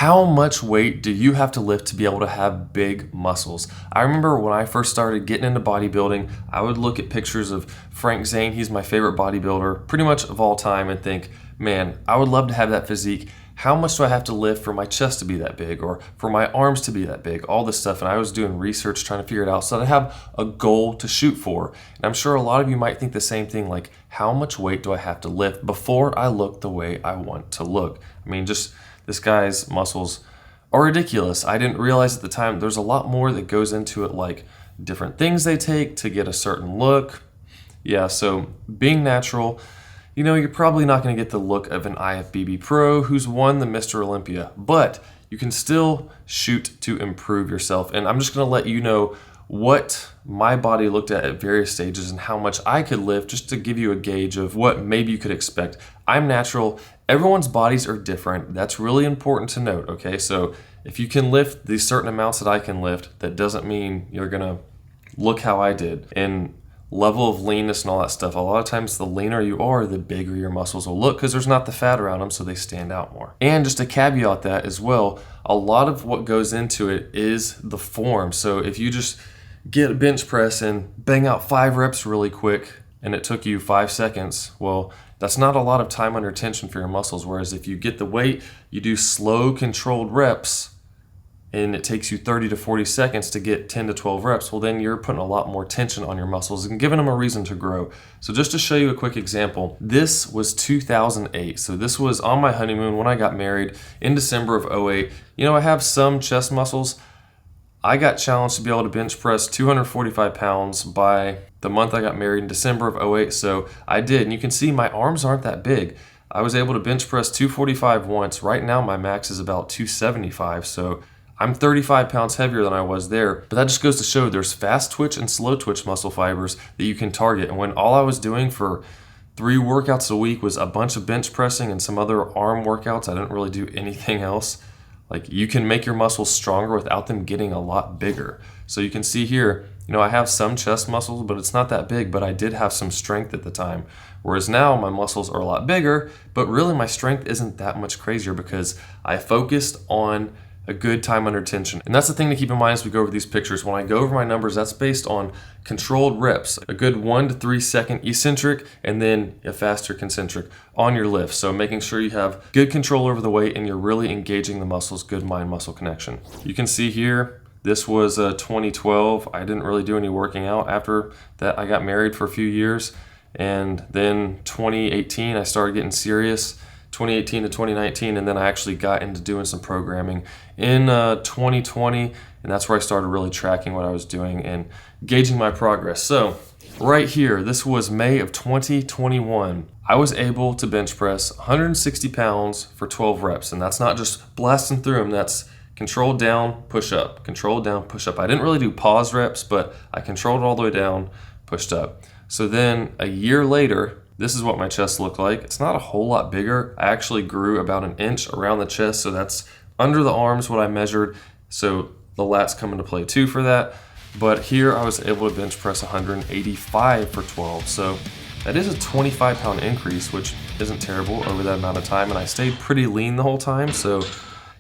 How much weight do you have to lift to be able to have big muscles? I remember when I first started getting into bodybuilding, I would look at pictures of Frank Zane, he's my favorite bodybuilder, pretty much of all time, and think, man, I would love to have that physique. How much do I have to lift for my chest to be that big or for my arms to be that big? All this stuff. And I was doing research trying to figure it out so that I have a goal to shoot for. And I'm sure a lot of you might think the same thing, like how much weight do I have to lift before I look the way I want to look? I mean, just this guy's muscles are ridiculous. I didn't realize at the time there's a lot more that goes into it, like different things they take to get a certain look. Yeah, so being natural, you know, you're probably not going to get the look of an IFBB pro who's won the Mr. Olympia, but you can still shoot to improve yourself. And I'm just going to let you know what my body looked at various stages and how much I could lift, just to give you a gauge of what maybe you could expect. I'm natural. Everyone's bodies are different. That's really important to note, okay? So if you can lift these certain amounts that I can lift, that doesn't mean you're going to look how I did. And level of leanness and all that stuff, a lot of times the leaner you are, the bigger your muscles will look because there's not the fat around them, so they stand out more. And just to caveat that as well, a lot of what goes into it is the form. So if you just get a bench press and bang out 5 reps really quick and it took you 5 seconds, well, that's not a lot of time under tension for your muscles. Whereas if you get the weight, you do slow controlled reps and it takes you 30 to 40 seconds to get 10 to 12 reps, well then you're putting a lot more tension on your muscles and giving them a reason to grow. So just to show you a quick example, this was 2008. So this was on my honeymoon when I got married in December of 08. You know, I have some chest muscles. I got challenged to be able to bench press 245 pounds by the month I got married in December of 08. So I did, and you can see my arms aren't that big. I was able to bench press 245 once. Right now my max is about 275. So I'm 35 pounds heavier than I was there, but that just goes to show there's fast twitch and slow twitch muscle fibers that you can target. And when all I was doing for 3 workouts a week was a bunch of bench pressing and some other arm workouts, I didn't really do anything else. Like, you can make your muscles stronger without them getting a lot bigger. So you can see here, you know, I have some chest muscles, but it's not that big, but I did have some strength at the time. Whereas now my muscles are a lot bigger, but really my strength isn't that much crazier because I focused on a good time under tension. And that's the thing to keep in mind as we go over these pictures. When I go over my numbers, that's based on controlled reps, a good 1 to 3 second eccentric, and then a faster concentric on your lift. So making sure you have good control over the weight and you're really engaging the muscles, good mind-muscle connection. You can see here, this was 2012. I didn't really do any working out. After that, I got married for a few years. And then 2018, I started getting serious. 2018 to 2019, and then I actually got into doing some programming in 2020, and that's where I started really tracking what I was doing and gauging my progress. So right here, this was May of 2021. I was able to bench press 160 pounds for 12 reps, and that's not just blasting through them, that's controlled down, push up, controlled down, push up. I didn't really do pause reps, but I controlled it all the way down, pushed up. So then a year later, this is what my chest looked like. It's not a whole lot bigger. I actually grew about 1 inch around the chest, so that's under the arms what I measured. So the lats come into play too for that. But here I was able to bench press 185 for 12. So that is a 25 pound increase, which isn't terrible over that amount of time. And I stayed pretty lean the whole time. So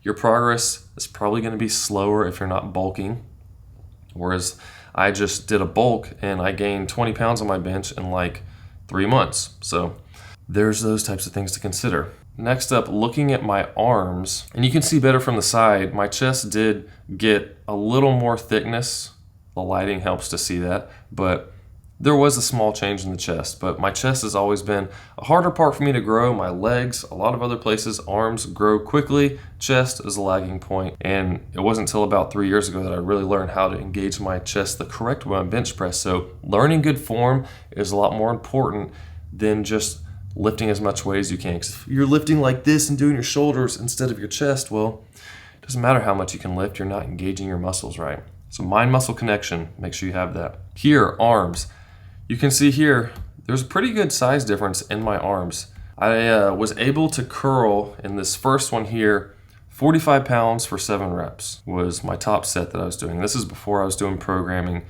your progress is probably going to be slower if you're not bulking. Whereas I just did a bulk and I gained 20 pounds on my bench in like 3 months. So there's those types of things to consider. Next up, looking at my arms, and you can see better from the side, my chest did get a little more thickness. The lighting helps to see that, but there was a small change in the chest. But my chest has always been a harder part for me to grow. My legs, a lot of other places, arms grow quickly. Chest is a lagging point. And it wasn't until about 3 years ago that I really learned how to engage my chest the correct way on bench press. So learning good form is a lot more important than just lifting as much weight as you can. 'Cause if you're lifting like this and doing your shoulders instead of your chest, well, it doesn't matter how much you can lift. You're not engaging your muscles right. So mind-muscle connection, make sure you have that. Here, arms. You can see here, there's a pretty good size difference in my arms. I was able to curl in this first one here, 45 pounds for 7 reps was my top set that I was doing. This is before I was doing programming,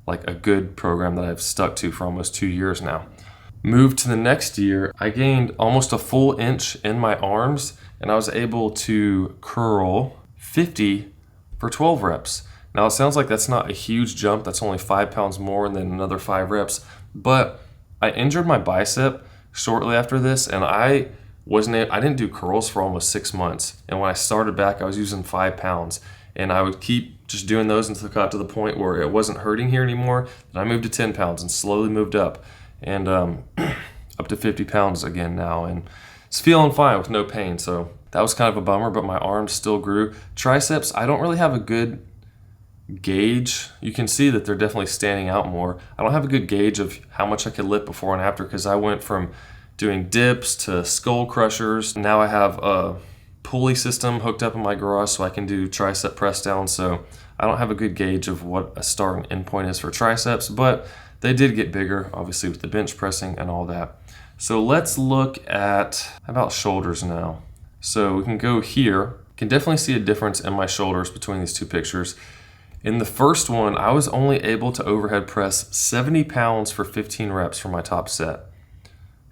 like a good program that I've stuck to for almost 2 years now. Moved to the next year, I gained almost a full inch in my arms, and I was able to curl 50 for 12 reps. Now it sounds like that's not a huge jump, that's only 5 pounds more and then another 5 reps, but I injured my bicep shortly after this, and I didn't do curls for almost 6 months. And when I started back, I was using 5 pounds, and I would keep just doing those until it got to the point where it wasn't hurting here anymore. Then I moved to 10 pounds and slowly moved up, and up to 50 pounds again now, and it's feeling fine with no pain. So that was kind of a bummer, but my arms still grew. Triceps, I don't really have a good gauge. You can see that they're definitely standing out more. I don't have a good gauge of how much I could lift before and after, because I went from doing dips to skull crushers. Now I have a pulley system hooked up in my garage so I can do tricep press down. So I don't have a good gauge of what a start and end point is for triceps, but they did get bigger, obviously, with the bench pressing and all that. So let's look at, how about shoulders now? So we can go here. You can definitely see a difference in my shoulders between these two pictures. In the first one, I was only able to overhead press 70 pounds for 15 reps for my top set.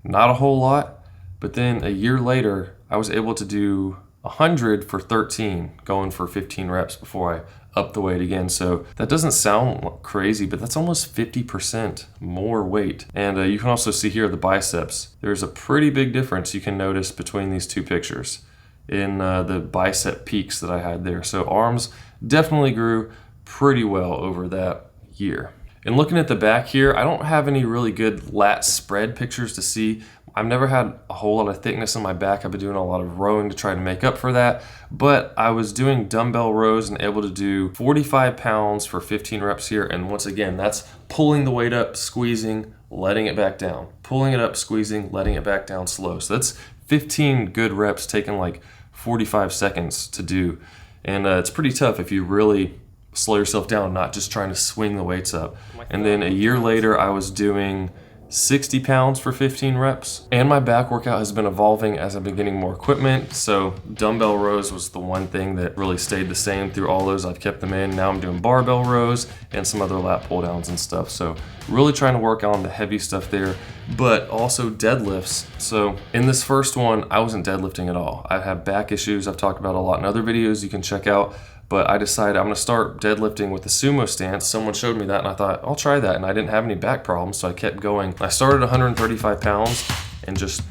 Not a whole lot, but then a year later, I was able to do 100 for 13, going for 15 reps before I upped the weight again. So that doesn't sound crazy, but that's almost 50% more weight. And you can also see here the biceps. There's a pretty big difference you can notice between these two pictures in the bicep peaks that I had there. So arms definitely grew pretty well over that year. And looking at the back here, I don't have any really good lat spread pictures to see. I've never had a whole lot of thickness in my back. I've been doing a lot of rowing to try to make up for that, but I was doing dumbbell rows and able to do 45 pounds for 15 reps here. And once again, that's pulling the weight up, squeezing, letting it back down, pulling it up, squeezing, letting it back down slow. So that's 15 good reps taking like 45 seconds to do. And it's pretty tough if you really slow yourself down, not just trying to swing the weights up. And then a year later, I was doing 60 pounds for 15 reps. And my back workout has been evolving as I've been getting more equipment. So dumbbell rows was the one thing that really stayed the same through all those. I've kept them in. Now I'm doing barbell rows and some other lat pull downs and stuff. So really trying to work on the heavy stuff there, but also deadlifts. So in this first one, I wasn't deadlifting at all. I have back issues I've talked about a lot in other videos you can check out. But I decided I'm gonna start deadlifting with the sumo stance. Someone showed me that and I thought, I'll try that. And I didn't have any back problems, so I kept going. I started 135 pounds and just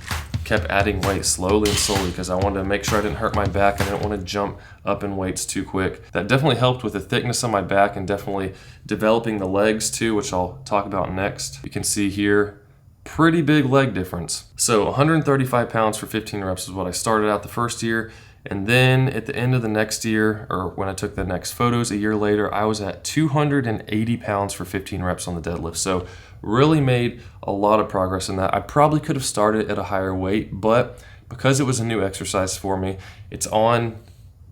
kept adding weight slowly and slowly because I wanted to make sure I didn't hurt my back. I didn't want to jump up in weights too quick. That definitely helped with the thickness of my back and definitely developing the legs too, which I'll talk about next. You can see here, pretty big leg difference. So 135 pounds for 15 reps is what I started out the first year. And then at the end of the next year, or when I took the next photos a year later, I was at 280 pounds for 15 reps on the deadlift. So really made a lot of progress in that. I probably could have started at a higher weight, but because it was a new exercise for me, it's on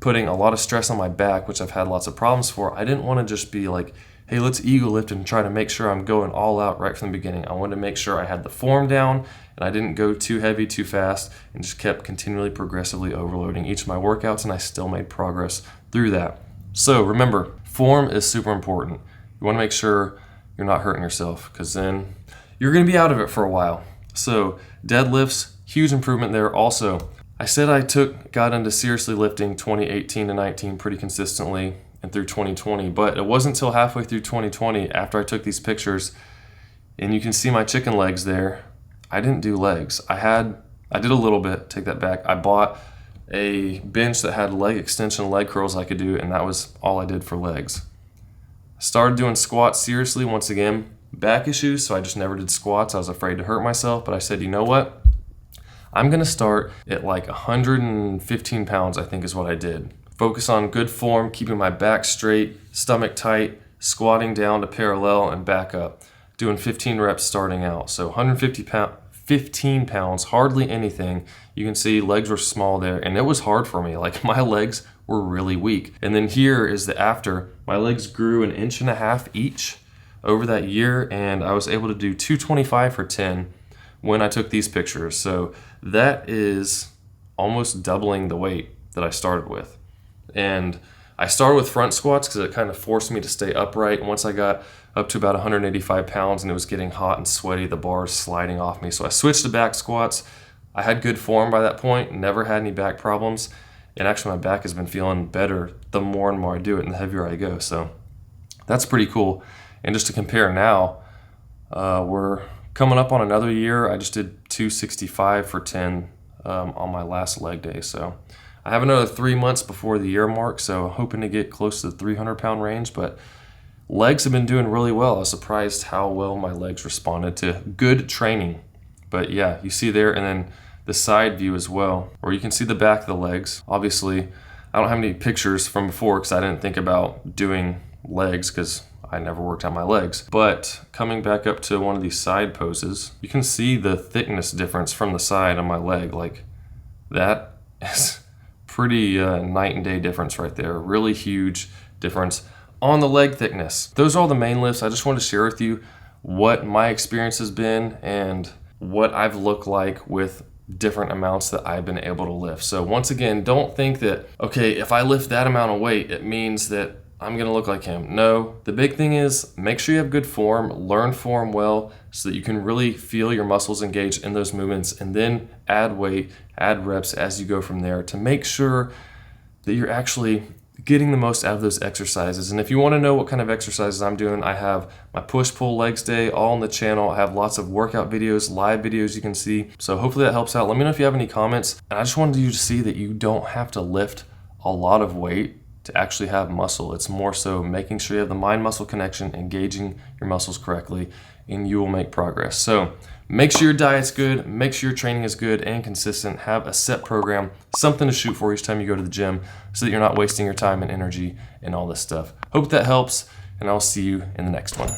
putting a lot of stress on my back, which I've had lots of problems for. I didn't want to just be like, hey, let's ego lift and try to make sure I'm going all out right from the beginning. I wanted to make sure I had the form down and I didn't go too heavy, too fast, and just kept continually progressively overloading each of my workouts, and I still made progress through that. So remember, form is super important. You want to make sure you're not hurting yourself because then you're going to be out of it for a while. So deadlifts, huge improvement there. Also, I said I got into seriously lifting 2018 to 19 pretty consistently and through 2020, but it wasn't until halfway through 2020 after I took these pictures, and you can see my chicken legs there. I didn't do legs. I did a little bit, take that back. I bought a bench that had leg extension, leg curls I could do, and that was all I did for legs. I started doing squats seriously once again. Back issues, so I just never did squats. I was afraid to hurt myself, but I said, you know what? I'm gonna start at like 115 pounds, I think is what I did. Focus on good form, keeping my back straight, stomach tight, squatting down to parallel and back up. Doing 15 reps starting out. So 15 pounds, hardly anything. You can see legs were small there, and it was hard for me. Like my legs were really weak. And then here is the after. My legs grew 1.5 inches each over that year, and I was able to do 225 for 10 when I took these pictures. So that is almost doubling the weight that I started with. And I started with front squats because it kind of forced me to stay upright. And once I got up to about 185 pounds and it was getting hot and sweaty, the bars sliding off me. So I switched to back squats. I had good form by that point, never had any back problems. And actually my back has been feeling better the more and more I do it and the heavier I go. So that's pretty cool. And just to compare now, we're coming up on another year. I just did 265 for 10 on my last leg day. So I have another 3 months before the year mark, so hoping to get close to the 300-pound range. But legs have been doing really well. I was surprised how well my legs responded to good training. But yeah, you see there, and then the side view as well, where you can see the back of the legs. Obviously, I don't have any pictures from before because I didn't think about doing legs because I never worked on my legs. But coming back up to one of these side poses, you can see the thickness difference from the side on my leg. Like, that is pretty night and day difference right there. Really huge difference on the leg thickness. Those are all the main lifts. I just wanted to share with you what my experience has been and what I've looked like with different amounts that I've been able to lift. So once again, don't think that, okay, if I lift that amount of weight, it means that I'm gonna look like him. No, the big thing is make sure you have good form, learn form well so that you can really feel your muscles engaged in those movements, and then add weight, add reps as you go from there to make sure that you're actually getting the most out of those exercises. And if you wanna know what kind of exercises I'm doing, I have my push-pull legs day all on the channel. I have lots of workout videos, live videos you can see. So hopefully that helps out. Let me know if you have any comments. And I just wanted you to see that you don't have to lift a lot of weight to actually have muscle. It's more so making sure you have the mind-muscle connection, engaging your muscles correctly, and you will make progress. So make sure your diet's good, make sure your training is good and consistent, have a set program, something to shoot for each time you go to the gym so that you're not wasting your time and energy and all this stuff. Hope that helps, and I'll see you in the next one.